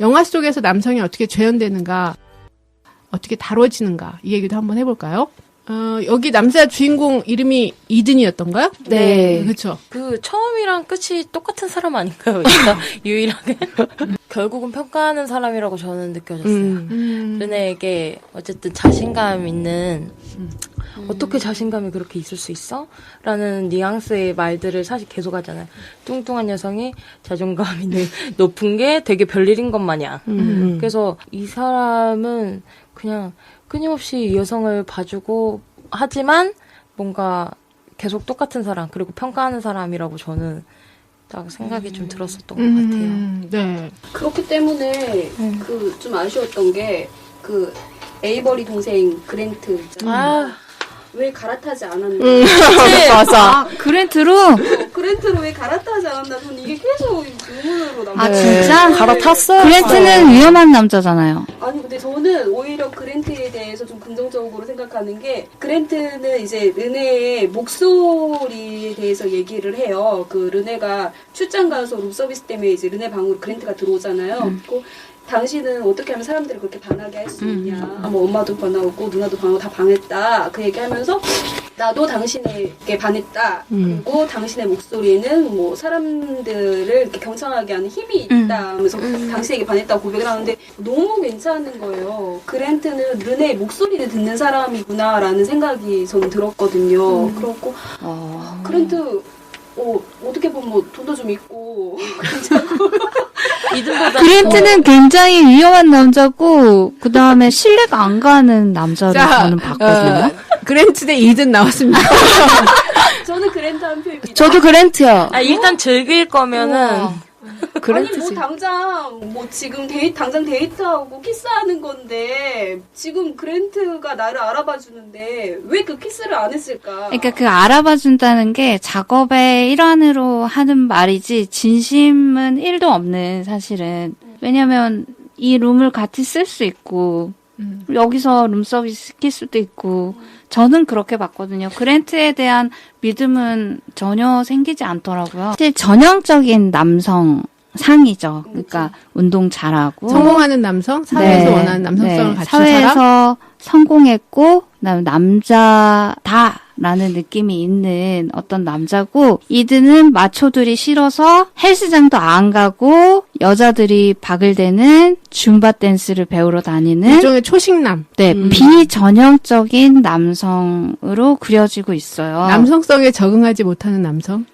영화 속에서 남성이 어떻게 재현되는가, 어떻게 다뤄지는가, 이 얘기도 한번 해볼까요? 여기 남자 주인공 이름이 이든이었던가요? 네. 그렇죠. 그 처음이랑 끝이 똑같은 사람 아닌가요? 일단 유일하게. 결국은 평가하는 사람이라고 저는 느껴졌어요. 르네에게 어쨌든 자신감 있는 어떻게 자신감이 그렇게 있을 수 있어? 라는 뉘앙스의 말들을 사실 계속 하잖아요. 뚱뚱한 여성이 자존감이 높은 게 되게 별일인 것 마냥. 그래서 이 사람은 그냥 끊임없이 여성을 봐주고 하지만 뭔가 계속 똑같은 사람 그리고 평가하는 사람이라고 저는 딱 생각이 좀 들었었던 것 같아요. 네. 그렇기 때문에 그 좀 아쉬웠던 게 그 에이버리 동생 그랜트 있잖아요. 왜 갈아타지 않았나? 맞아. 그랜트로? 그랜트로 왜 갈아타지 않았나? 저는 이게 계속 의문으로 남아요. 아, 진짜? 갈아탔어요? 그랜트는 위험한 남자잖아요. 아니, 근데 저는 오히려 그랜트에 대해서 좀 긍정적으로 생각하는 게, 그랜트는 이제 르네의 목소리에 대해서 얘기를 해요. 그 르네가 출장 가서 룸서비스 때문에 이제 르네 방으로 그랜트가 들어오잖아요. 당신은 어떻게 하면 사람들을 그렇게 반하게 할 수 있냐. 뭐 엄마도 반하고 누나도 반하고 다 반했다. 그 얘기하면서 나도 당신에게 반했다. 그리고 당신의 목소리에는 뭐 사람들을 이렇게 경청하게 하는 힘이 있다. 하면서 당신에게 반했다고 고백을 하는데 너무 괜찮은 거예요. 그랜트는 르네의 목소리를 듣는 사람이구나라는 생각이 저는 들었거든요. 그렇고 그랜트 어떻게 보면 뭐 돈도 좀 있고 괜찮고 그랜트는 굉장히 위험한 남자고 그 다음에 신뢰가 안 가는 남자로 저는 봤거든요. 그랜트 대 이든 나왔습니다. 저는 그랜트 한 표입니다. 저도 그랜트요. 일단 즐길 거면은 아니 뭐 당장 뭐 지금 당장 데이트하고 키스하는 건데 지금 그랜트가 나를 알아봐 주는데 왜 그 키스를 안 했을까? 그러니까 그 알아봐 준다는 게 작업의 일환으로 하는 말이지 진심은 1도 없는 사실은. 왜냐면 이 룸을 같이 쓸 수 있고 여기서 룸서비스 시킬 수도 있고 저는 그렇게 봤거든요. 그랜트에 대한 믿음은 전혀 생기지 않더라고요. 사실 전형적인 남성 상이죠. 그러니까 운동 잘하고 성공하는 남성, 사회에서 원하는 남성성을 갖춘 사회에서 사람. 성공했고 그다음에 남자다라는 느낌이 있는 어떤 남자고 이드는 마초들이 싫어서 헬스장도 안 가고 여자들이 바글대는 줌바 댄스를 배우러 다니는 일종의 초식남. 네, 비전형적인 남성으로 그려지고 있어요. 남성성에 적응하지 못하는 남성.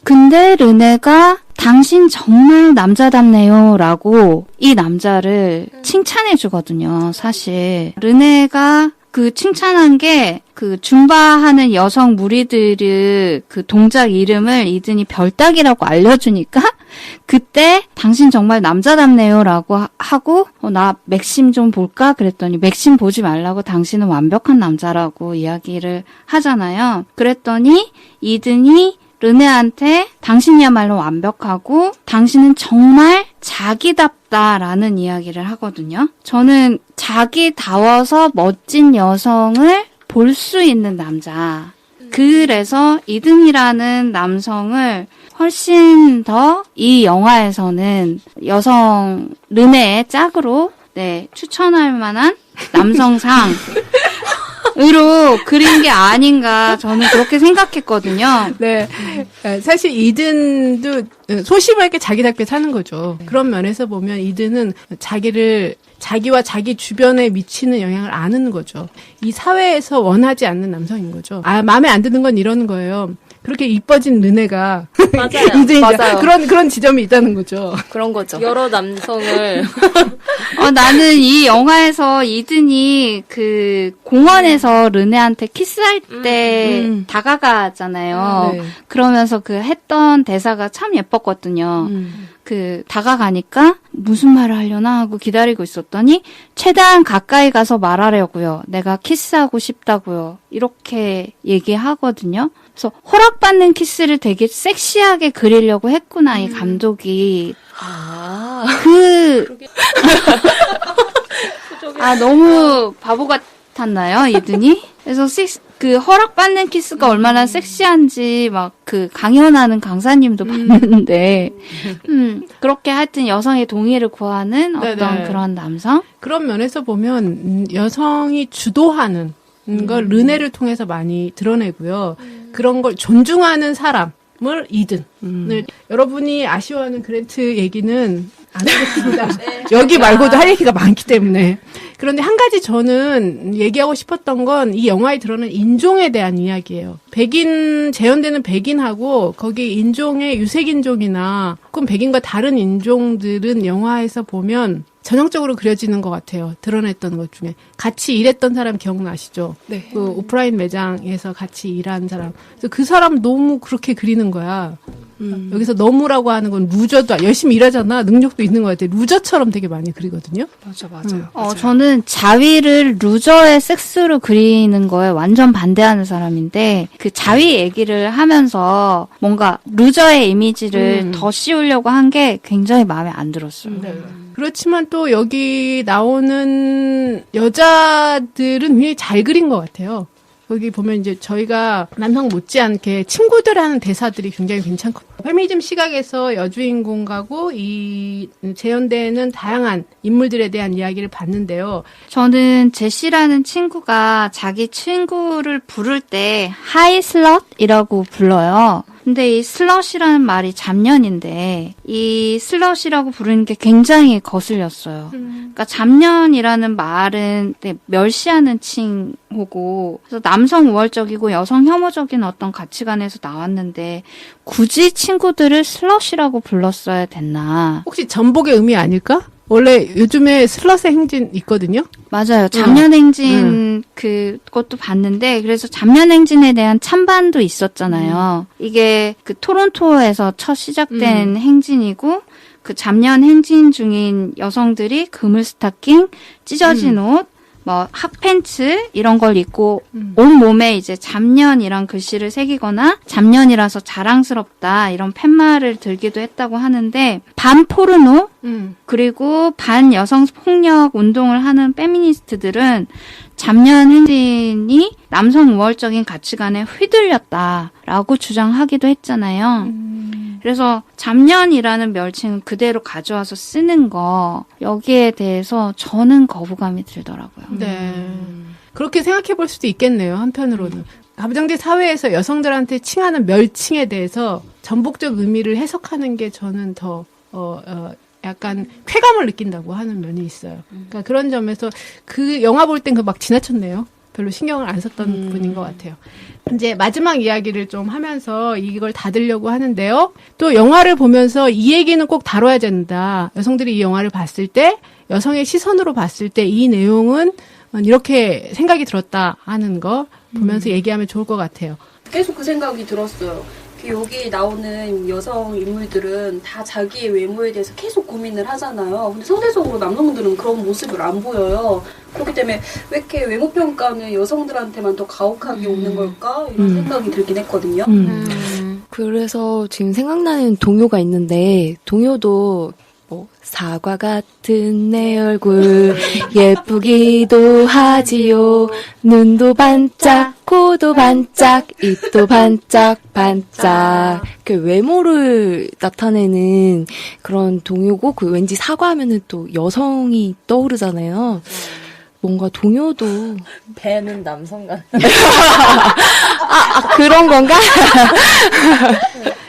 근데 르네가 당신 정말 남자답네요 라고 이 남자를 칭찬해 주거든요. 사실 르네가 그 칭찬한 게 그 줌바하는 여성 무리들의 그 동작 이름을 이든이 별따기라고 알려주니까 그때 당신 정말 남자답네요 라고 하고 나 맥심 좀 볼까 그랬더니 맥심 보지 말라고 당신은 완벽한 남자라고 이야기를 하잖아요. 그랬더니 이든이 르네한테 당신이야말로 완벽하고 당신은 정말 자기답다라는 이야기를 하거든요. 저는 자기다워서 멋진 여성을 볼 수 있는 남자. 그래서 이든이라는 남성을 훨씬 더 이 영화에서는 여성 르네의 짝으로 추천할 만한 남성상 으로 그린 게 아닌가 저는 그렇게 생각했거든요. 네. 사실 이든도 소심하게 자기답게 사는 거죠. 그런 면에서 보면 이든은 자기와 자기 주변에 미치는 영향을 아는 거죠. 이 사회에서 원하지 않는 남성인 거죠. 마음에 안 드는 건 이러는 거예요. 그렇게 이뻐진 르네가 맞아요. 그런 지점이 있다는 거죠. 그런 거죠. 여러 남성을 나는 이 영화에서 이든이 그 공원에서 르네한테 키스할 때 다가가잖아요. 네. 그러면서 그 했던 대사가 참 예뻤거든요. 그 다가가니까 무슨 말을 하려나 하고 기다리고 있었더니 최대한 가까이 가서 말하려고요. 내가 키스하고 싶다고요. 이렇게 얘기하거든요. 그래서 허락받는 키스를 되게 섹시하게 그리려고 했구나 이 감독이. 너무 바보 같았나요, 이든이? 그래서 그 허락받는 키스가 얼마나 섹시한지 막 그 강연하는 강사님도 봤는데, 그렇게 하여튼 여성의 동의를 구하는 어떤 네네. 그런 남성? 그런 면에서 보면 여성이 주도하는 걸 르네를 통해서 많이 드러내고요. 그런 걸 존중하는 사람을 이든을 여러분이 아쉬워하는 그랜트 얘기는 안 하겠습니다. 여기 말고도 할 얘기가 많기 때문에. 그런데 한 가지 저는 얘기하고 싶었던 건 이 영화에 드러난 인종에 대한 이야기예요. 재현되는 백인하고 거기 인종의 유색인종이나 혹은 백인과 다른 인종들은 영화에서 보면 전형적으로 그려지는 것 같아요. 드러냈던 것 중에. 같이 일했던 사람 기억나시죠? 네. 그 오프라인 매장에서 같이 일한 사람. 그래서 그 사람 너무 그렇게 그리는 거야. 여기서 너무라고 하는 건 루저도 열심히 일하잖아. 능력도 있는 것 같아. 루저처럼 되게 많이 그리거든요. 맞아요. 저는 자위를 루저의 섹스로 그리는 거에 완전 반대하는 사람인데, 그 자위 얘기를 하면서 뭔가 루저의 이미지를 더 씌우려고 한 게 굉장히 마음에 안 들었어요. 그렇지만 또 여기 나오는 여자들은 굉장히 잘 그린 것 같아요. 여기 보면 이제 저희가 남성 못지않게 친구들 하는 대사들이 굉장히 괜찮거든요. 페미니즘 시각에서 여주인공하고 이 재현되는 다양한 인물들에 대한 이야기를 봤는데요. 저는 제시라는 친구가 자기 친구를 부를 때 하이 슬럿이라고 불러요. 근데 이 슬럿이라는 말이 잡년인데 이 슬럿이라고 부르는 게 굉장히 거슬렸어요. 그러니까 잡년이라는 말은 멸시하는 칭호고, 그래서 남성 우월적이고 여성 혐오적인 어떤 가치관에서 나왔는데 굳이 친구들을 슬럿이라고 불렀어야 됐나? 혹시 전복의 의미 아닐까? 원래 요즘에 슬럿의 행진 있거든요. 맞아요. 잡년행진 그것도 봤는데, 그래서 잡년행진에 대한 찬반도 있었잖아요. 이게 그 토론토에서 첫 시작된 행진이고, 그 잡년행진 중인 여성들이 그물 스타킹, 찢어진 옷, 뭐 핫팬츠 이런 걸 입고 온 몸에 이제 잡년이란 글씨를 새기거나 잡년이라서 자랑스럽다 이런 팻말을 들기도 했다고 하는데, 반 포르노 그리고 반 여성 폭력 운동을 하는 페미니스트들은 잡년 행진이 남성 우월적인 가치관에 휘둘렸다라고 주장하기도 했잖아요. 그래서 잡년이라는 명칭은 그대로 가져와서 쓰는 거, 여기에 대해서 저는 거부감이 들더라고요. 네. 그렇게 생각해 볼 수도 있겠네요. 한편으로는. 가부장제 사회에서 여성들한테 칭하는 멸칭에 대해서 전복적 의미를 해석하는 게 저는 더 약간 쾌감을 느낀다고 하는 면이 있어요. 그러니까 그런 점에서 그 영화 볼 땐 그 막 지나쳤네요. 별로 신경을 안 썼던 부분인 것 같아요. 이제 마지막 이야기를 좀 하면서 이걸 닫으려고 하는데요. 또 영화를 보면서 이 얘기는 꼭 다뤄야 된다. 여성들이 이 영화를 봤을 때, 여성의 시선으로 봤을 때 이 내용은 이렇게 생각이 들었다 하는 거 보면서 얘기하면 좋을 것 같아요. 계속 그 생각이 들었어요. 여기 나오는 여성 인물들은 다 자기의 외모에 대해서 계속 고민을 하잖아요. 근데 상대적으로 남성들은 그런 모습을 안 보여요. 그렇기 때문에 왜 이렇게 외모 평가는 여성들한테만 더 가혹하게 오는 걸까? 이런 생각이 들긴 했거든요. 그래서 지금 생각나는 동요가 있는데, 동요도 뭐 사과 같은 내 얼굴 예쁘기도 하지요. 눈도 반짝, 코도 반짝, 입도 반짝 반짝. 그 외모를 나타내는 그런 동요고, 그 왠지 사과하면은 또 여성이 떠오르잖아요. 뭔가 동요도 배는 남성 같아. 그런 건가?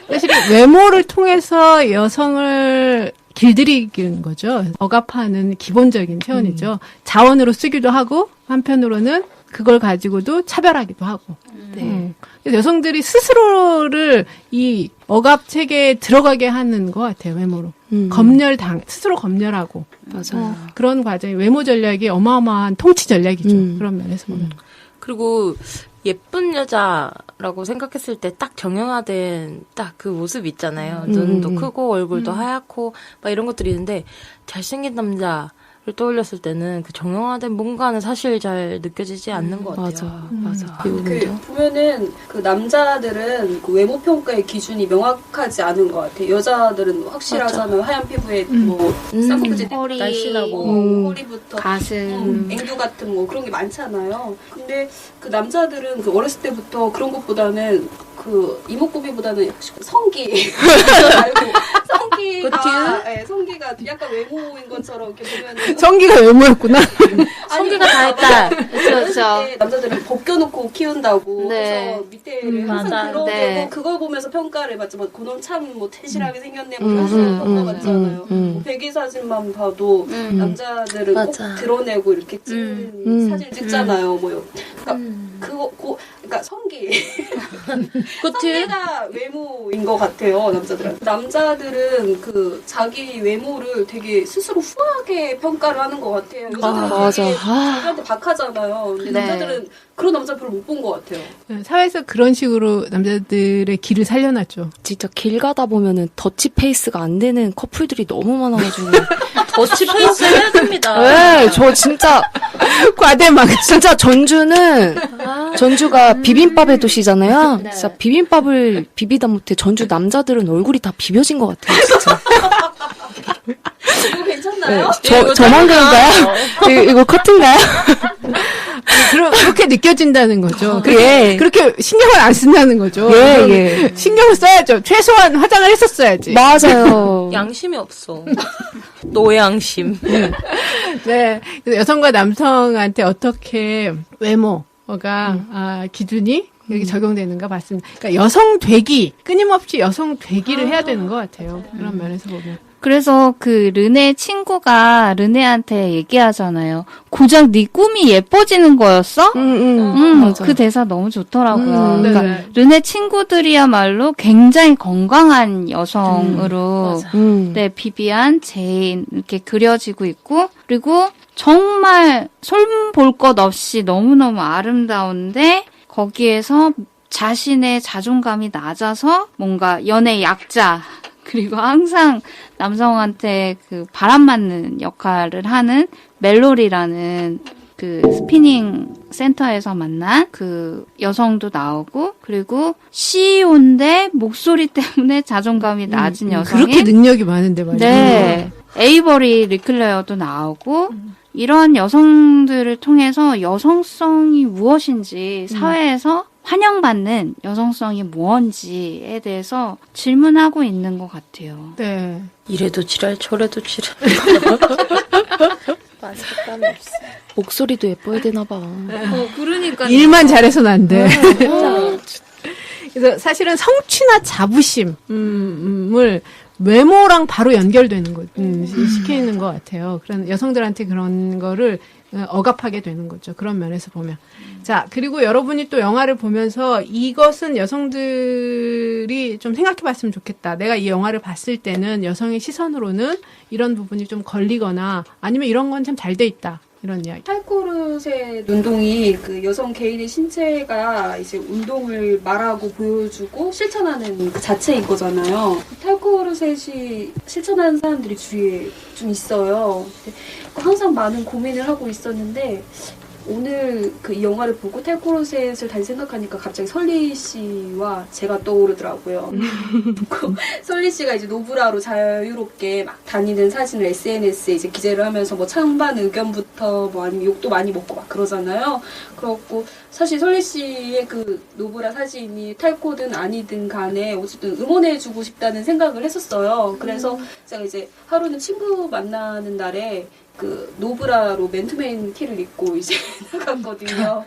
사실 외모를 통해서 여성을 길들이는 거죠. 억압하는 기본적인 표현이죠. 자원으로 쓰기도 하고 한편으로는 그걸 가지고도 차별하기도 하고. 그래서 여성들이 스스로를 이 억압 체계에 들어가게 하는 것 같아요. 외모로. 스스로 검열하고. 맞아요. 그런 과정이 외모 전략이 어마어마한 통치 전략이죠. 그런 면에서 보면. 그리고 예쁜 여자라고 생각했을 때 딱 정형화된 딱 그 모습 있잖아요. 눈도 크고 얼굴도 하얗고 막 이런 것들이 있는데, 잘생긴 남자 떠올렸을 때는 그 정형화된 뭔가는 사실 잘 느껴지지 않는 것 같아요. 맞아. 그 보면은 그 남자들은 그 외모 평가의 기준이 명확하지 않은 것 같아요. 여자들은 확실하잖아요. 하얀 피부에 뭐 쌍꺼풀 허리, 날씬하고 허리부터 가슴. 앵두 같은 뭐 그런 게 많잖아요. 근데 그 남자들은 그 어렸을 때부터 그런 것보다는 그 이목구비보다는 성기 말고 성기가 성기가 약간 외모인 것처럼 이렇게 보면은 성기가 외모였구나. 성기가 다 했다. 그렇죠. 남자들은 벗겨놓고 키운다고 네. 그래서 밑에를 항상 맞아. 들어대고 네. 그걸 보면서 평가를 받죠. 뭐 그놈 참 뭐 태실하게 생겼네 뭐 이런 식으로 평가 받잖아요. 뭐 배기 사진만 봐도 남자들은 맞아. 꼭 드러내고 이렇게 찍는 사진 찍잖아요. 뭐요. 그러니까 성기 성기가 외모인 것 같아요. 남자들은 그 자기 외모를 되게 스스로 후하게 평가를 하는 것 같아요. 여자들은 맞아. 되게 자기한테 박하잖아요. 근데 네. 남자들은 그런 남자 별로 못 본 것 같아요. 사회에서 그런 식으로 남자들의 길을 살려놨죠. 진짜 길 가다 보면은 더치 페이스가 안 되는 커플들이 너무 많아가지고. 더치 페이스 해야 됩니다. 네, 저 진짜 과대망. 진짜 전주가 비빔밥의 도시잖아요. 진짜 비빔밥을 비비다 못해 전주 남자들은 얼굴이 다 비벼진 것 같아요, 진짜. 이거 괜찮나요? 저만 그런가요? 이거 커트인가요? 그렇게 느껴진다는 거죠. 예. 그렇게 신경을 안 쓴다는 거죠. 예. 신경을 써야죠. 최소한 화장을 했었어야지. 맞아요. 양심이 없어. 노양심. 네. 그래서 여성과 남성한테 어떻게 외모가 기준이 이렇게 적용되는가 봤습니다. 그러니까 여성 되기, 끊임없이 여성 되기를 해야 되는 것 같아요. 그런 면에서 보면. 그래서 그 르네 친구가 르네한테 얘기하잖아요. 고작 네 꿈이 예뻐지는 거였어? 맞아. 그 대사 너무 좋더라고요. 네. 그러니까 르네 친구들이야말로 굉장히 건강한 여성으로 네, 비비안, 제인 이렇게 그려지고 있고 그리고 정말 손 볼 것 없이 너무너무 아름다운데 거기에서 자신의 자존감이 낮아서 뭔가 연애 약자 그리고 항상 남성한테 그 바람 맞는 역할을 하는 멜로리라는 그 스피닝 센터에서 만난 그 여성도 나오고 그리고 CEO인데 목소리 때문에 자존감이 낮은 여성이 그렇게 능력이 많은데 말이죠. 네. 에이버리 리클레어도 나오고 이런 여성들을 통해서 여성성이 무엇인지 사회에서 환영받는 여성성이 뭔지에 대해서 질문하고 있는 것 같아요. 네. 이래도 지랄 저래도 지랄. 맞을감이 없어. 목소리도 예뻐야 되나 봐. 그러니까 일만 잘해서는 안 돼. 그래서 사실은 성취나 자부심을 외모랑 바로 연결되는 것, 시키는 것 같아요. 그런 여성들한테 그런 거를 억압하게 되는 거죠. 그런 면에서 보면. 자, 그리고 여러분이 또 영화를 보면서 이것은 여성들이 좀 생각해 봤으면 좋겠다. 내가 이 영화를 봤을 때는 여성의 시선으로는 이런 부분이 좀 걸리거나 아니면 이런 건 참 잘 돼 있다. 이런 이야기. 탈코르셋 운동이 그 여성 개인의 신체가 이제 운동을 말하고 보여주고 실천하는 그 자체인 거잖아요. 탈코르셋이 실천하는 사람들이 주위에 좀 있어요. 항상 많은 고민을 하고 있었는데 오늘 그 이 영화를 보고 탈코르셋을 다시 생각하니까 갑자기 설리 씨와 제가 떠오르더라고요. 설리 씨가 이제 노브라로 자유롭게 막 다니는 사진을 SNS에 이제 기재를 하면서 뭐 찬반 의견부터 뭐 아니면 욕도 많이 먹고 막 그러잖아요. 그렇고 사실 설리 씨의 그 노브라 사진이 탈코든 아니든 간에 어쨌든 응원해주고 싶다는 생각을 했었어요. 그래서 제가 이제 하루는 친구 만나는 날에 그 노브라로 맨투맨 티를 입고 이제 나갔거든요.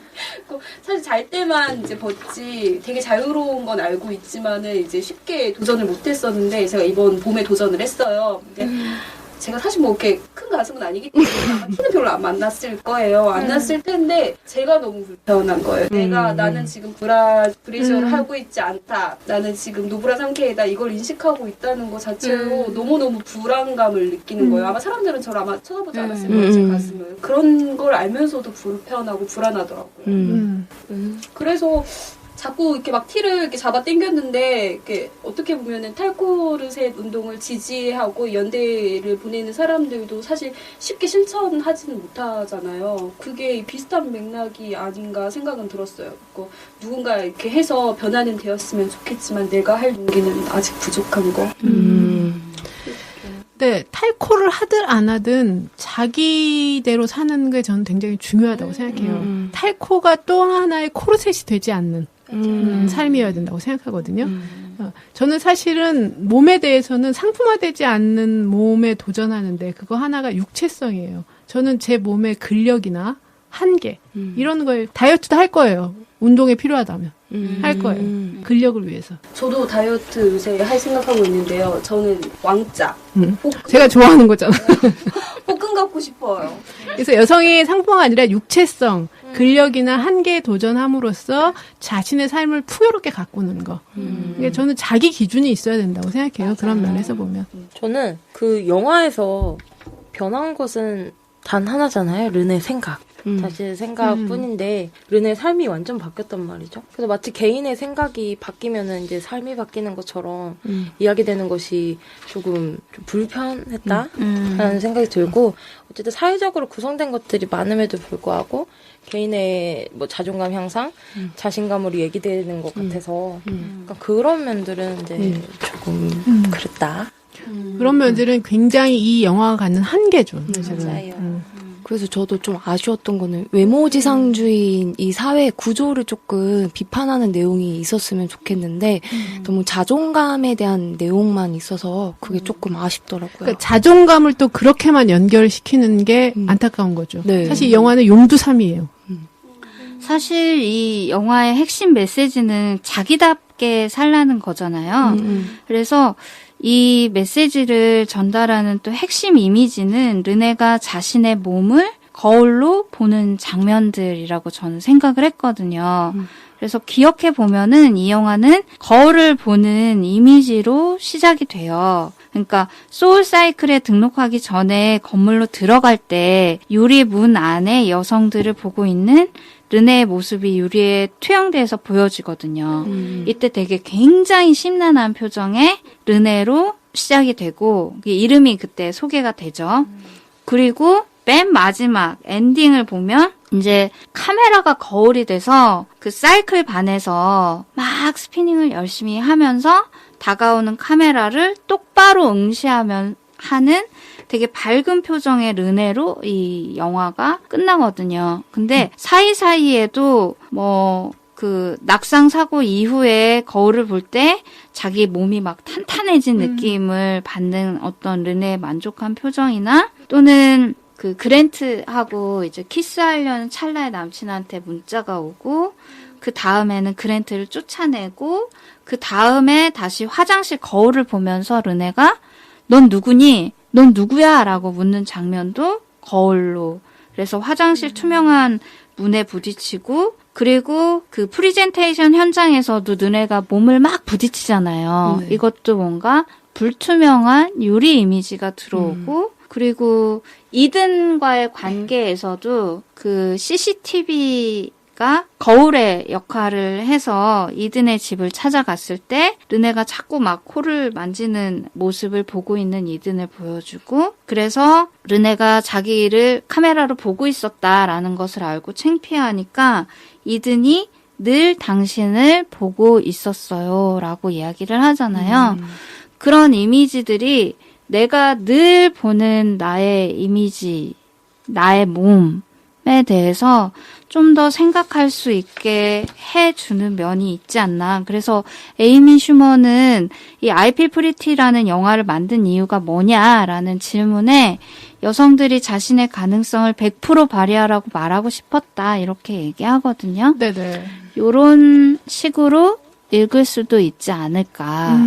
사실 잘 때만 이제 벗지 되게 자유로운 건 알고 있지만은 이제 쉽게 도전을 못했었는데 제가 이번 봄에 도전을 했어요. 근데 제가 사실 뭐 이렇게 큰 가슴은 아니기 때문에 아마 티는 별로 안 났을 거예요. 안 났을 텐데 제가 너무 불편한 거예요. 나는 지금 브리지어를 하고 있지 않다. 나는 지금 노브라 상태이다. 이걸 인식하고 있다는 것 자체로 너무너무 불안감을 느끼는 거예요. 아마 사람들은 저를 아마 쳐다보지 않았을 거예요. 제 가슴을. 그런 걸 알면서도 불편하고 불안하더라고요. 그래서 자꾸 이렇게 막 티를 이렇게 잡아 당겼는데 이렇게 어떻게 보면은 탈코르셋 운동을 지지하고 연대를 보내는 사람들도 사실 쉽게 실천하지는 못하잖아요. 그게 비슷한 맥락이 아닌가 생각은 들었어요. 누군가 이렇게 해서 변화는 되었으면 좋겠지만 내가 할 용기는 아직 부족한 거. 네, 탈코를 하든 안 하든 자기대로 사는 게 저는 굉장히 중요하다고 생각해요. 탈코가 또 하나의 코르셋이 되지 않는 삶이어야 된다고 생각하거든요. 저는 사실은 몸에 대해서는 상품화되지 않는 몸에 도전하는데 그거 하나가 육체성이에요. 저는 제 몸의 근력이나 한계 이런 걸 다이어트도 할 거예요. 운동에 필요하다면 할 거예요. 근력을 위해서. 저도 다이어트 요새 할 생각하고 있는데요. 저는 왕자. 제가 좋아하는 거잖아요. 볶음 갖고 싶어요. 그래서 여성의 상품화가 아니라 육체성, 근력이나 한계에 도전함으로써 자신의 삶을 풍요롭게 가꾸는 거. 이게 저는 자기 기준이 있어야 된다고 생각해요. 맞아요. 그런 면에서 보면. 저는 그 영화에서 변한 것은 단 하나잖아요. 르네 생각. 자신의 생각뿐인데 르네의 삶이 완전 바뀌었단 말이죠. 그래서 마치 개인의 생각이 바뀌면은 이제 삶이 바뀌는 것처럼 이야기되는 것이 조금 좀 불편했다라는 생각이 들고 어쨌든 사회적으로 구성된 것들이 많음에도 불구하고 개인의 뭐 자존감 향상, 자신감으로 얘기되는 것 같아서 그러니까 그런 면들은 이제 조금 그랬다. 그런 면들은 굉장히 이 영화가 갖는 한계죠. 맞아요. 그래서 저도 좀 아쉬웠던 거는 외모지상주의인 이 사회 구조를 조금 비판하는 내용이 있었으면 좋겠는데 너무 자존감에 대한 내용만 있어서 그게 조금 아쉽더라고요. 그러니까 자존감을 또 그렇게만 연결시키는 게 안타까운 거죠. 네. 사실 이 영화는 용두삼이에요. 사실 이 영화의 핵심 메시지는 자기답게 살라는 거잖아요. 그래서 이 메시지를 전달하는 또 핵심 이미지는 르네가 자신의 몸을 거울로 보는 장면들이라고 저는 생각을 했거든요. 그래서 기억해 보면은 이 영화는 거울을 보는 이미지로 시작이 돼요. 그러니까 소울사이클에 등록하기 전에 건물로 들어갈 때 유리 문 안에 여성들을 보고 있는 르네의 모습이 유리에 투영돼서 보여지거든요. 이때 되게 굉장히 심란한 표정의 르네로 시작이 되고 이름이 그때 소개가 되죠. 그리고 맨 마지막 엔딩을 보면 이제 카메라가 거울이 돼서 그 사이클 반에서 막 스피닝을 열심히 하면서 다가오는 카메라를 똑바로 응시하면 하는 되게 밝은 표정의 르네로 이 영화가 끝나거든요. 근데 사이사이에도 뭐 그 낙상 사고 이후에 거울을 볼 때 자기 몸이 막 탄탄해진 느낌을 받는 어떤 르네의 만족한 표정이나 또는 그 그랜트하고 이제 키스하려는 찰나의 남친한테 문자가 오고 그 다음에는 그랜트를 쫓아내고 그 다음에 다시 화장실 거울을 보면서 르네가 넌 누구니? 넌 누구야? 라고 묻는 장면도 거울로. 그래서 화장실 투명한 문에 부딪히고 그리고 그 프리젠테이션 현장에서도 르네가 몸을 막 부딪히잖아요. 네. 이것도 뭔가 불투명한 유리 이미지가 들어오고 그리고 이든과의 관계에서도 그 CCTV가 거울의 역할을 해서 이든의 집을 찾아갔을 때 르네가 자꾸 막 코를 만지는 모습을 보고 있는 이든을 보여주고 그래서 르네가 자기를 카메라로 보고 있었다라는 것을 알고 창피하니까 이든이 늘 당신을 보고 있었어요 라고 이야기를 하잖아요. 그런 이미지들이 내가 늘 보는 나의 이미지, 나의 몸에 대해서 좀 더 생각할 수 있게 해주는 면이 있지 않나. 그래서 에이미 슈먼은 이 I Feel Pretty라는 영화를 만든 이유가 뭐냐라는 질문에 여성들이 자신의 가능성을 100% 발휘하라고 말하고 싶었다. 이렇게 얘기하거든요. 네네. 요런 식으로 읽을 수도 있지 않을까.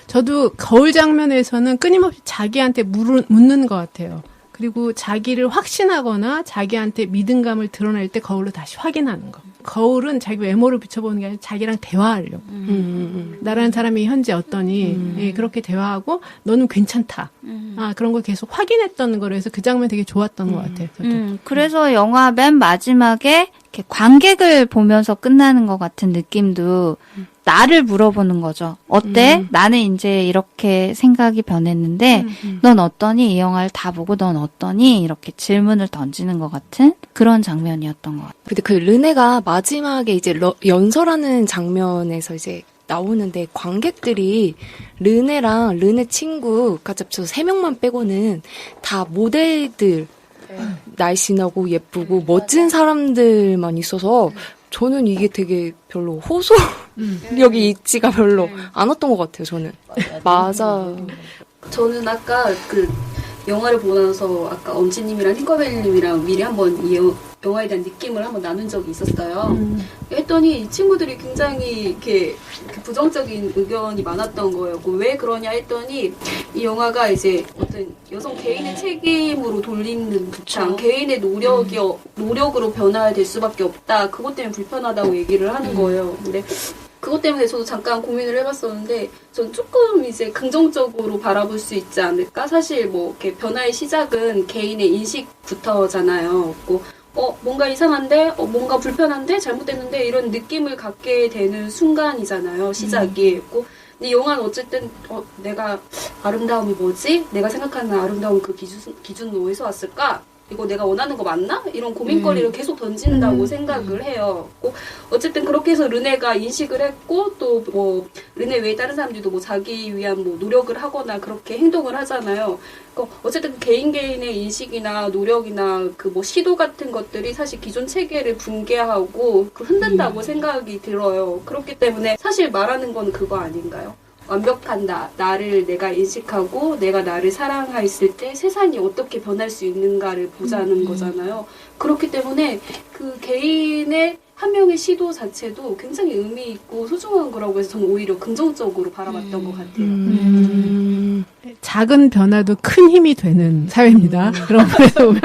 저도 거울 장면에서는 끊임없이 자기한테 묻는 것 같아요. 그리고 자기를 확신하거나 자기한테 믿음감을 드러낼 때 거울로 다시 확인하는 거. 거울은 자기 외모를 비춰보는 게 아니라 자기랑 대화하려고. 나라는 사람이 현재 어떠니 예, 그렇게 대화하고 너는 괜찮다. 그런 걸 계속 확인했던 거로 해서 그 장면 되게 좋았던 것 같아요. 저도. 그래서 영화 맨 마지막에 이렇게 관객을 보면서 끝나는 것 같은 느낌도 나를 물어보는 거죠. 어때? 나는 이제 이렇게 생각이 변했는데 넌 어떠니? 이 영화를 다 보고 넌 어떠니? 이렇게 질문을 던지는 것 같은 그런 장면이었던 것 같아요. 근데 그 르네가 마지막에 이제 연설하는 장면에서 이제 나오는데 관객들이 르네랑 르네 친구 가잡쳐 3명만 빼고는 다 모델들 날씬하고 예쁘고 멋진 사람들만 있어서 저는 이게 되게 별로 호소력이 있지가 별로 않았던 것 같아요. 저는 맞아. 저는 아까 그 영화를 보고 나서 아까 엄지님이랑 팅커벨님이랑 미리 한번 이 영화에 대한 느낌을 한번 나눈 적이 있었어요. 했더니 이 친구들이 굉장히 이렇게 부정적인 의견이 많았던 거예요. 왜 그러냐 했더니 이 영화가 이제 어떤 여성 개인의 책임으로 돌리는 듯한 개인의 노력으로 변화될 수밖에 없다. 그것 때문에 불편하다고 얘기를 하는 거예요. 근데 그것 때문에 저도 잠깐 고민을 해봤었는데 전 조금 이제 긍정적으로 바라볼 수 있지 않을까? 사실 뭐 이렇게 변화의 시작은 개인의 인식부터잖아요. 뭔가 이상한데, 뭔가 불편한데, 잘못됐는데 이런 느낌을 갖게 되는 순간이잖아요. 시작이. 근데 영화는 어쨌든 내가 아름다움이 뭐지? 내가 생각하는 아름다움 그 기준은 어디서 왔을까? 이거 내가 원하는 거 맞나? 이런 고민거리를 계속 던진다고 생각을 해요. 어쨌든 그렇게 해서 르네가 인식을 했고 또 뭐 르네 외에 다른 사람들도 뭐 자기 위한 뭐 노력을 하거나 그렇게 행동을 하잖아요. 어쨌든 개인의 인식이나 노력이나 그 뭐 시도 같은 것들이 사실 기존 체계를 붕괴하고 흔든다고 생각이 들어요. 그렇기 때문에 사실 말하는 건 그거 아닌가요? 완벽한 나를 내가 인식하고 내가 나를 사랑했을 때 세상이 어떻게 변할 수 있는가를 보자는 거잖아요. 그렇기 때문에 그 개인의 한 명의 시도 자체도 굉장히 의미 있고 소중한 거라고 해서 저는 오히려 긍정적으로 바라봤던 것 같아요. 작은 변화도 큰 힘이 되는 사회입니다. 그런 면에서 보면.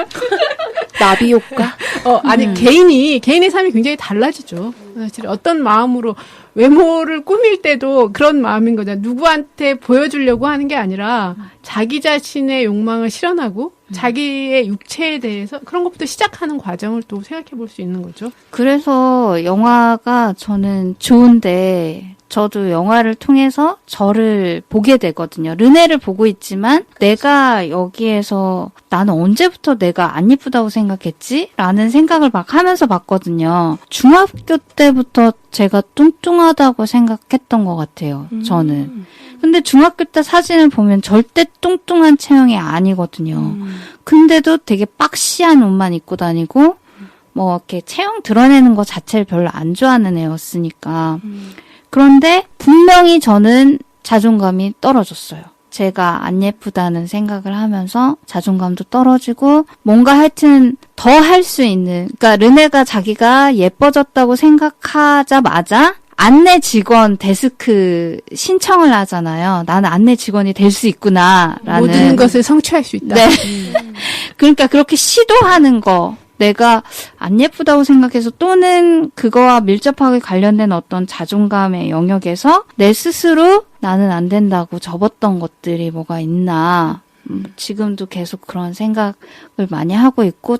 나비 효과? 아니, 개인의 삶이 굉장히 달라지죠. 사실 어떤 마음으로 외모를 꾸밀 때도 그런 마음인 거잖아요. 누구한테 보여주려고 하는 게 아니라 자기 자신의 욕망을 실현하고 자기의 육체에 대해서 그런 것부터 시작하는 과정을 또 생각해 볼 수 있는 거죠. 그래서 영화가 저는 좋은데 저도 영화를 통해서 저를 보게 되거든요. 르네를 보고 있지만 내가 여기에서 나는 언제부터 내가 안 예쁘다고 생각했지? 라는 생각을 막 하면서 봤거든요. 중학교 때부터 제가 뚱뚱하다고 생각했던 것 같아요. 저는. 근데 중학교 때 사진을 보면 절대 뚱뚱한 체형이 아니거든요. 근데도 되게 박시한 옷만 입고 다니고 뭐 이렇게 체형 드러내는 것 자체를 별로 안 좋아하는 애였으니까. 그런데 분명히 저는 자존감이 떨어졌어요. 제가 안 예쁘다는 생각을 하면서 자존감도 떨어지고 뭔가 하여튼 더 할 수 있는, 그러니까 르네가 자기가 예뻐졌다고 생각하자마자 안내 직원 데스크 신청을 하잖아요. 나는 안내 직원이 될 수 있구나 라는. 모든 것을 성취할 수 있다. 네. 그러니까 그렇게 시도하는 거. 내가 안 예쁘다고 생각해서 또는 그거와 밀접하게 관련된 어떤 자존감의 영역에서 내 스스로 나는 안 된다고 접었던 것들이 뭐가 있나. 지금도 계속 그런 생각을 많이 하고 있고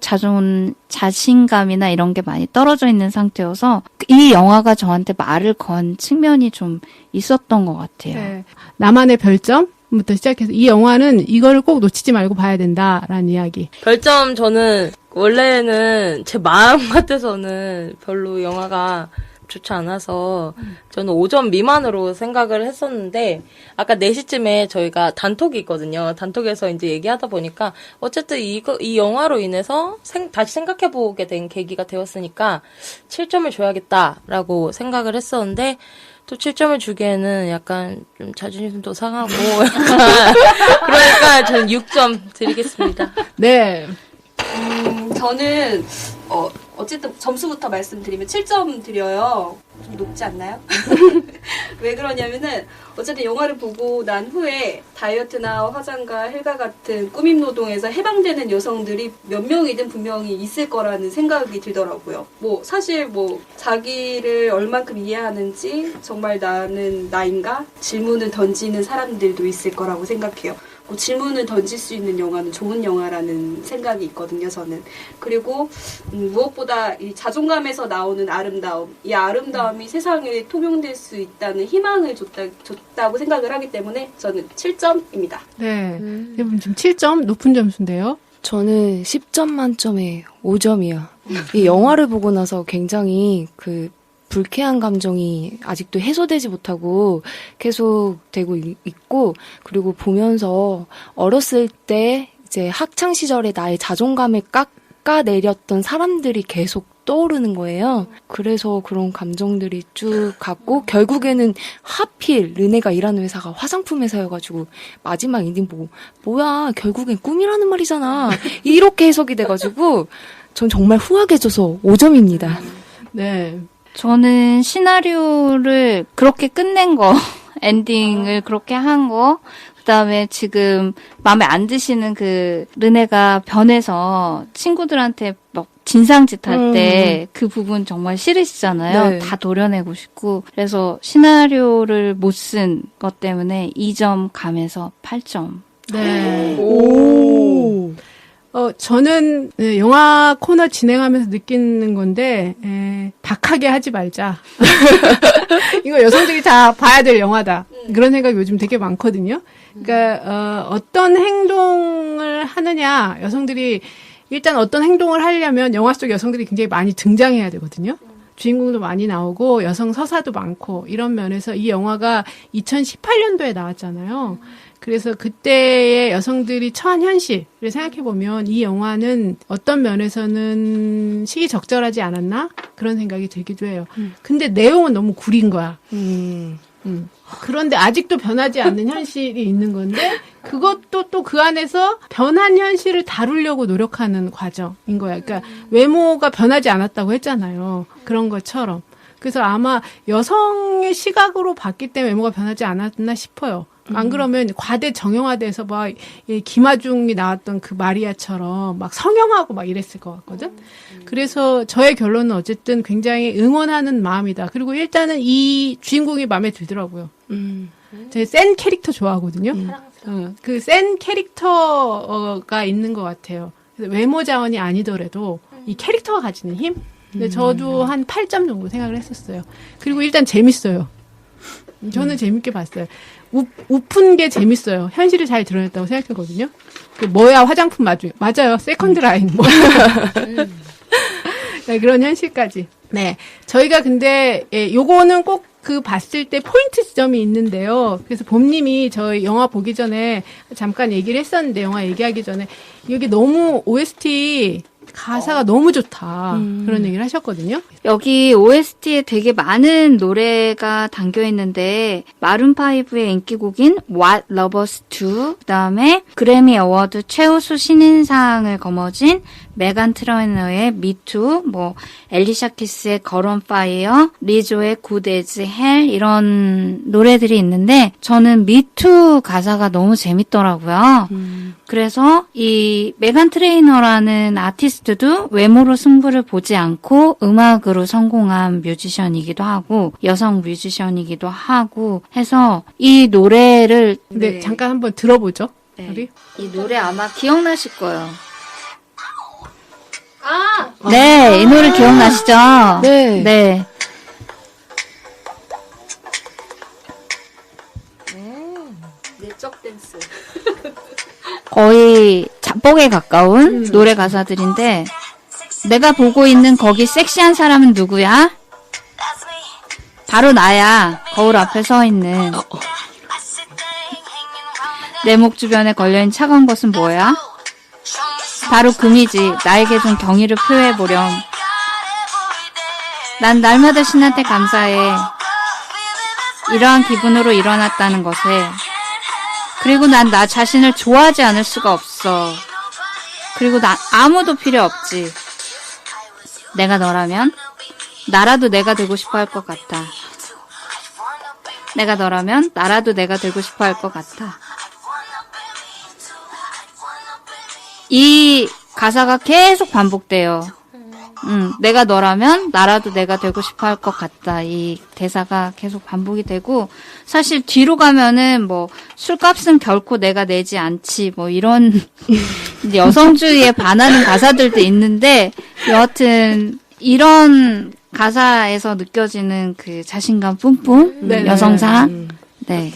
자신감이나 이런 게 많이 떨어져 있는 상태여서 이 영화가 저한테 말을 건 측면이 좀 있었던 것 같아요. 네. 나만의 별점부터 시작해서 이 영화는 이거를 꼭 놓치지 말고 봐야 된다라는 이야기. 별점 저는 원래는 제 마음 같아서는 별로 영화가 좋지 않아서 저는 5점 미만으로 생각을 했었는데 아까 4시쯤에 저희가 단톡이 있거든요. 단톡에서 이제 얘기하다 보니까 어쨌든 이 영화로 인해서 다시 생각해보게 된 계기가 되었으니까 7점을 줘야겠다라고 생각을 했었는데 또 7점을 주기에는 약간 좀 자존심도 상하고 그러니까 저는 6점 드리겠습니다. 네. 저는 어쨌든 점수부터 말씀드리면 7점 드려요. 좀 높지 않나요? 왜 그러냐면은 어쨌든 영화를 보고 난 후에 다이어트나 화장과 헬과 같은 꾸밈 노동에서 해방되는 여성들이 몇 명이든 분명히 있을 거라는 생각이 들더라고요. 뭐 사실 뭐 자기를 얼만큼 이해하는지 정말 나는 나인가? 질문을 던지는 사람들도 있을 거라고 생각해요. 뭐 질문을 던질 수 있는 영화는 좋은 영화라는 생각이 있거든요, 저는. 그리고 무엇보다 이 자존감에서 나오는 아름다움, 이 아름다움이 세상에 통용될 수 있다는 희망을 줬다고 생각을 하기 때문에 저는 7점입니다. 네. 여러분 지금 7점 높은 점수인데요. 저는 10점 만점에 5점이요. 이 영화를 보고 나서 굉장히 불쾌한 감정이 아직도 해소되지 못하고 계속 되고 있고, 그리고 보면서 어렸을 때 이제 학창 시절에 나의 자존감을 깎아내렸던 사람들이 계속 떠오르는 거예요. 그래서 그런 감정들이 쭉 갔고, 결국에는 하필 르네가 일하는 회사가 화장품 회사여가지고 마지막 엔딩 보고 뭐야 결국엔 꿈이라는 말이잖아 이렇게 해석이 돼가지고 전 정말 후하게져서 5점입니다. 네. 저는 시나리오를 그렇게 끝낸 거, 엔딩을 그렇게 한 거, 그다음에 지금 마음에 안 드시는 르네가 변해서 친구들한테 막 진상짓 할 때 그 부분 정말 싫으시잖아요. 네. 다 도려내고 싶고. 그래서 시나리오를 못 쓴 것 때문에 2점 감에서 8점. 네. 오. 저는 영화 코너 진행하면서 느끼는 건데, 박하게 하지 말자. 이거 여성들이 다 봐야 될 영화다. 그런 생각이 요즘 되게 많거든요. 그러니까, 어떤 행동을 하느냐, 여성들이, 일단 어떤 행동을 하려면 영화 속 여성들이 굉장히 많이 등장해야 되거든요. 주인공도 많이 나오고, 여성 서사도 많고, 이런 면에서 이 영화가 2018년도에 나왔잖아요. 그래서 그때의 여성들이 처한 현실을 생각해보면 이 영화는 어떤 면에서는 시기적절하지 않았나? 그런 생각이 들기도 해요. 근데 내용은 너무 구린 거야. 그런데 아직도 변하지 않는 현실이 있는 건데 그것도 또 그 안에서 변한 현실을 다루려고 노력하는 과정인 거야. 그러니까 외모가 변하지 않았다고 했잖아요. 그런 것처럼. 그래서 아마 여성의 시각으로 봤기 때문에 외모가 변하지 않았나 싶어요. 안 그러면 과대 정형화돼서 막 김아중이 나왔던 그 마리아처럼 막 성형하고 막 이랬을 것 같거든. 그래서 저의 결론은 어쨌든 굉장히 응원하는 마음이다. 그리고 일단은 이 주인공이 마음에 들더라고요. 제가 센 캐릭터 좋아하거든요. 그 센 캐릭터가 있는 것 같아요. 그래서 외모 자원이 아니더라도 이 캐릭터가 가지는 힘. 근데 저도 한 8점 정도 생각을 했었어요. 그리고 일단 재밌어요. 저는 재밌게 봤어요. 우픈 게 재밌어요. 현실을 잘 드러냈다고 생각했거든요. 뭐야 화장품 맞아요. 세컨드 라인 뭐. 네, 그런 현실까지. 네, 저희가 근데 요거는 꼭 봤을 때 포인트 지점이 있는데요. 그래서 봄님이 저희 영화 보기 전에 잠깐 얘기를 했었는데 영화 얘기하기 전에 여기 너무 OST 가사가 너무 좋다. 그런 얘기를 하셨거든요. 여기 OST에 되게 많은 노래가 담겨 있는데 마룬5의 인기곡인 What Lovers Do, 그다음에 그래미 어워드 최우수 신인상을 거머쥔 메간 트레이너의 Me Too, 뭐 엘리샤 키스의 Girl on Fire, 리조의 Good as Hell 이런 노래들이 있는데 저는 Me Too 가사가 너무 재밌더라고요. 그래서 이 메간 트레이너라는 아티스트도 외모로 승부를 보지 않고 음악으로 성공한 뮤지션이기도 하고 여성 뮤지션이기도 하고 해서 이 노래를 네, 잠깐 한번 들어보죠. 네. 우리? 이 노래 아마 기억나실 거예요. 네, 이 노래 기억나시죠? 네. 네. 내적 댄스. 거의 자뻑에 가까운 노래 가사들인데 내가 보고 있는 거기 섹시한 사람은 누구야? 바로 나야. 거울 앞에 서 있는. 내 목 주변에 걸려있는 차가운 것은 뭐야? 바로 금이지. 나에게 좀 경의를 표해보렴. 난 날마다 신한테 감사해. 이러한 기분으로 일어났다는 것에. 그리고 난 나 자신을 좋아하지 않을 수가 없어. 그리고 아무도 필요 없지. 내가 너라면 나라도 내가 되고 싶어 할 것 같아. 내가 너라면 나라도 내가 되고 싶어 할 것 같아. 이 가사가 계속 반복돼요. 내가 너라면 나라도 내가 되고 싶어 할 것 같다. 이 대사가 계속 반복이 되고, 사실 뒤로 가면은 뭐 술값은 결코 내가 내지 않지 뭐 이런 여성주의에 반하는 가사들도 있는데, 여하튼 이런 가사에서 느껴지는 그 자신감 뿜뿜, 네네. 여성상, 네,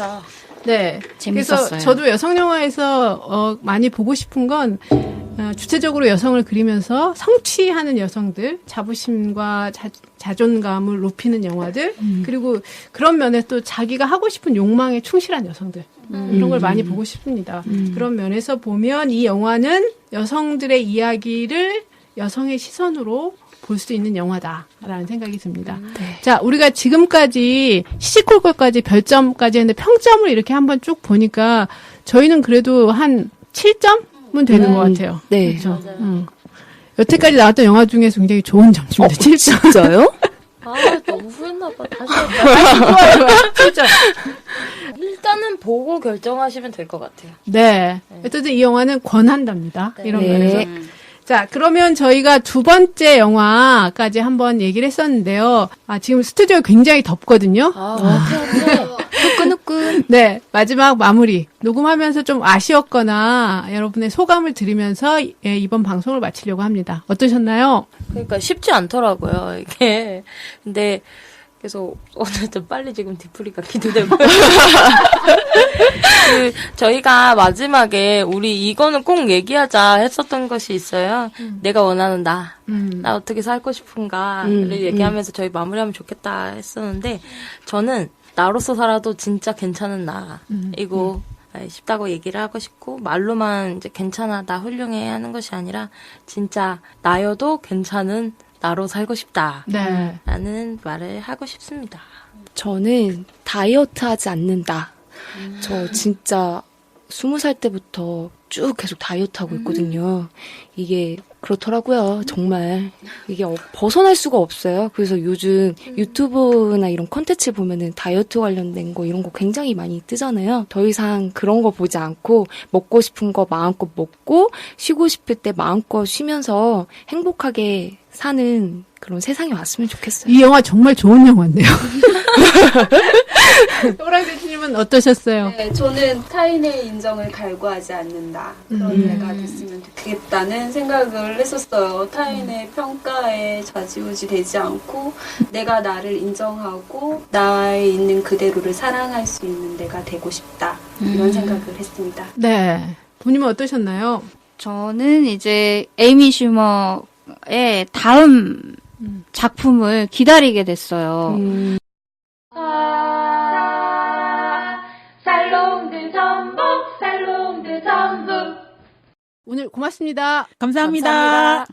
네. 재밌었어요. 그래서 저도 여성 영화에서 많이 보고 싶은 건 주체적으로 여성을 그리면서 성취하는 여성들, 자부심과 자존감을 높이는 영화들, 그리고 그런 면에 또 자기가 하고 싶은 욕망에 충실한 여성들, 이런 걸 많이 보고 싶습니다. 그런 면에서 보면 이 영화는 여성들의 이야기를 여성의 시선으로 볼 수 있는 영화다라는 생각이 듭니다. 네. 자, 우리가 지금까지 시시콜콜까지 별점까지 했는데 평점을 이렇게 한번 쭉 보니까 저희는 그래도 한 7점은 되는 것 같아요. 네. 그렇죠. 여태까지 나왔던 영화 중에서 굉장히 좋은 점수입니다. 7점. 진짜요? 아, 너무 후했나봐. 다시 할까요? 좋아요. 7점. 일단은 보고 결정하시면 될 것 같아요. 네. 어쨌든 이 영화는 권한답니다. 네. 이런 네. 면에서. 자, 그러면 저희가 두 번째 영화까지 한번 얘기를 했었는데요. 지금 스튜디오 굉장히 덥거든요. 후끈후끈. 네, 마지막 마무리. 녹음하면서 좀 아쉬웠거나 여러분의 소감을 들으면서 이번 방송을 마치려고 합니다. 어떠셨나요? 그러니까 쉽지 않더라고요, 이게. 근데, 그래서 오늘 좀 빨리 지금 디프리가 기대되고요. 저희가 마지막에 우리 이거는 꼭 얘기하자 했었던 것이 있어요. 내가 원하는 나 어떻게 살고 싶은가를 얘기하면서 저희 마무리하면 좋겠다 했었는데, 저는 나로서 살아도 진짜 괜찮은 나이고 싶다고 얘기를 하고 싶고, 말로만 이제 괜찮아, 나 훌륭해 하는 것이 아니라 진짜 나여도 괜찮은 나로 살고 싶다. 네. 라는 말을 하고 싶습니다. 저는 다이어트 하지 않는다. 저 진짜 20살 때부터 쭉 계속 다이어트 하고 있거든요. 이게 그렇더라고요. 정말. 이게 벗어날 수가 없어요. 그래서 요즘 유튜브나 이런 콘텐츠 보면은 다이어트 관련된 거 이런 거 굉장히 많이 뜨잖아요. 더 이상 그런 거 보지 않고 먹고 싶은 거 마음껏 먹고 쉬고 싶을 때 마음껏 쉬면서 행복하게 사는 그런 세상이 왔으면 좋겠어요. 이 영화 정말 좋은 영화인데요. 호랑대님은 어떠셨어요? 네, 저는 타인의 인정을 갈구하지 않는다. 그런 내가 됐으면 좋겠다는 생각을 했었어요. 타인의 평가에 좌지우지 되지 않고 내가 나를 인정하고 나에 있는 그대로를 사랑할 수 있는 내가 되고 싶다. 이런 생각을 했습니다. 네. 부님은 어떠셨나요? 저는 이제 에이미 슈머의 다음 작품을 기다리게 됐어요. 살롱드 전복, 살롱드 전복. 오늘 고맙습니다. 감사합니다.